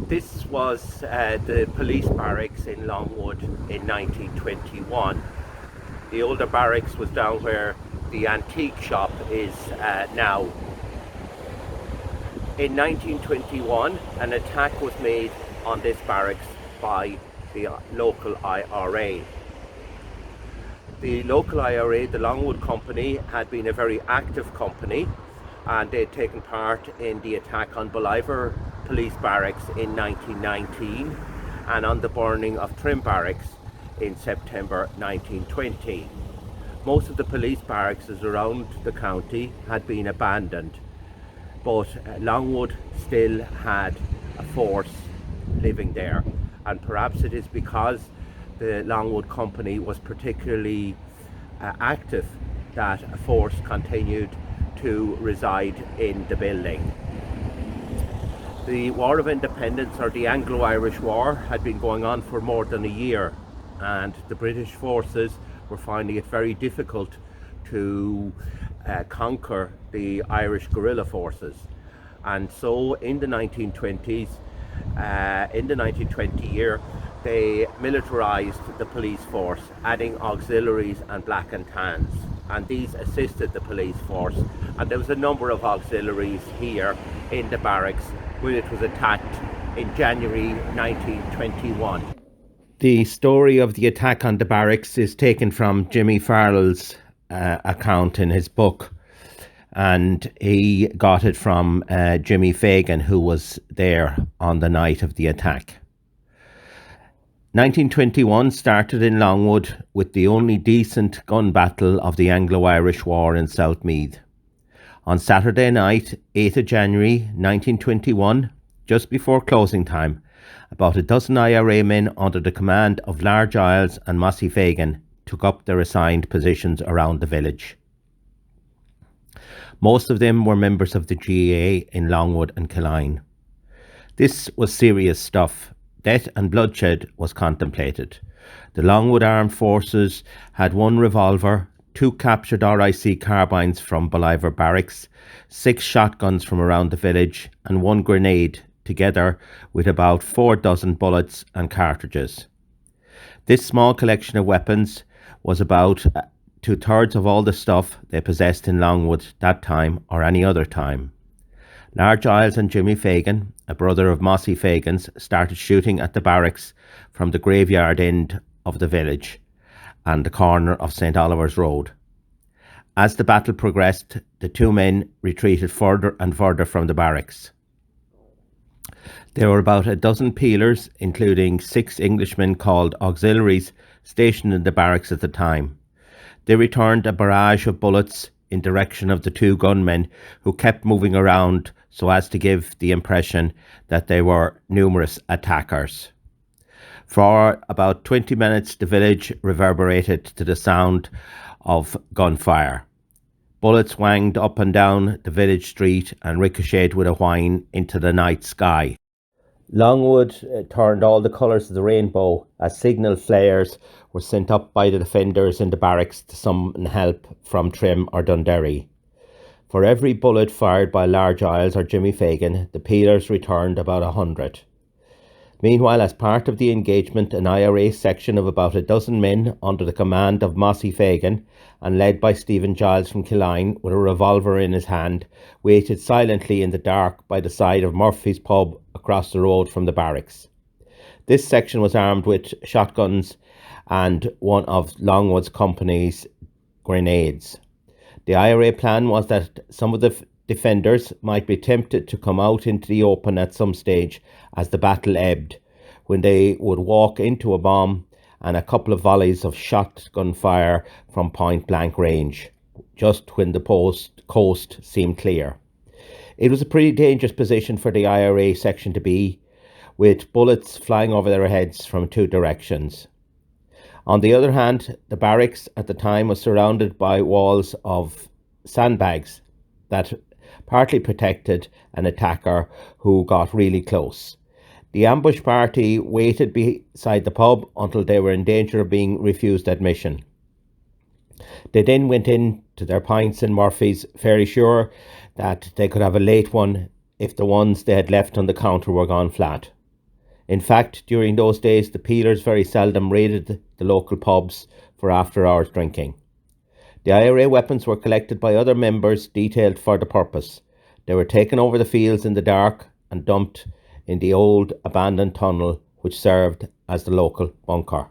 This was the police barracks in Longwood in 1921. The older barracks was down where the antique shop is now. In 1921, an attack was made on this barracks by the local IRA. The local IRA, the Longwood Company, had been a very active company, and they had taken part in the attack on Bolivar Police Barracks in 1919 and on the burning of Trim Barracks in September 1920. Most of the police barracks around the county had been abandoned, but Longwood still had a force living there, and perhaps it is because the Longwood Company was particularly active that a force continued to reside in the building. The War of Independence, or the Anglo-Irish War, had been going on for more than a year, and the British forces were finding it very difficult to conquer the Irish guerrilla forces. And so in the 1920s, in the 1920 year, they militarised the police force, adding auxiliaries and black and tans, and these assisted the police force. And there was a number of auxiliaries here in the barracks when it was attacked in January 1921. The story of the attack on the barracks is taken from Jimmy Farrell's account in his book, and he got it from Jimmy Fagan, who was there on the night of the attack. 1921 started in Longwood with the only decent gun battle of the Anglo-Irish War in South Meath. On Saturday night, 8th of January 1921, just before closing time, about a dozen IRA men under the command of Large Isles and Mossy Fagan took up their assigned positions around the village. Most of them were members of the GAA in Longwood and Killeen. This was serious stuff. Death and bloodshed was contemplated. The Longwood Armed Forces had one revolver, 2 captured RIC carbines from Bolivar Barracks, 6 shotguns from around the village, and 1 grenade, together with about 4 dozen bullets and cartridges. This small collection of weapons was about 2/3 of all the stuff they possessed in Longwood that time or any other time. Large Isles and Jimmy Fagan, a brother of Mossy Fagan's, started shooting at the barracks from the graveyard end of the village and the corner of St. Oliver's Road. As the battle progressed, the 2 men retreated further and further from the barracks. There were about a dozen peelers, including 6 Englishmen called auxiliaries, stationed in the barracks at the time. They returned a barrage of bullets in direction of the 2 gunmen, who kept moving around so as to give the impression that they were numerous attackers. For about 20 minutes, the village reverberated to the sound of gunfire. Bullets wanged up and down the village street and ricocheted with a whine into the night sky. Longwood turned all the colours of the rainbow as signal flares were sent up by the defenders in the barracks to summon help from Trim or Dunderry. For every bullet fired by Large Isles or Jimmy Fagan, the peelers returned about 100. Meanwhile, as part of the engagement, an IRA section of about a dozen men under the command of Mossy Fagan and led by Stephen Giles from Killeen with a revolver in his hand waited silently in the dark by the side of Murphy's pub across the road from the barracks. This section was armed with shotguns and one of Longwood's company's grenades. The IRA plan was that some of the defenders might be tempted to come out into the open at some stage as the battle ebbed, when they would walk into a bomb and a couple of volleys of shotgun fire from point blank range, just when the coast seemed clear. It was a pretty dangerous position for the IRA section to be, with bullets flying over their heads from 2 directions. On the other hand, the barracks at the time was surrounded by walls of sandbags that partly protected an attacker who got really close. The ambush party waited beside the pub until they were in danger of being refused admission. They then went in to their pints in Murphy's, fairly sure that they could have a late one if the ones they had left on the counter were gone flat. In fact, during those days, the peelers very seldom raided the local pubs for after-hours drinking. The IRA weapons were collected by other members detailed for the purpose. They were taken over the fields in the dark and dumped in the old abandoned tunnel which served as the local bunker.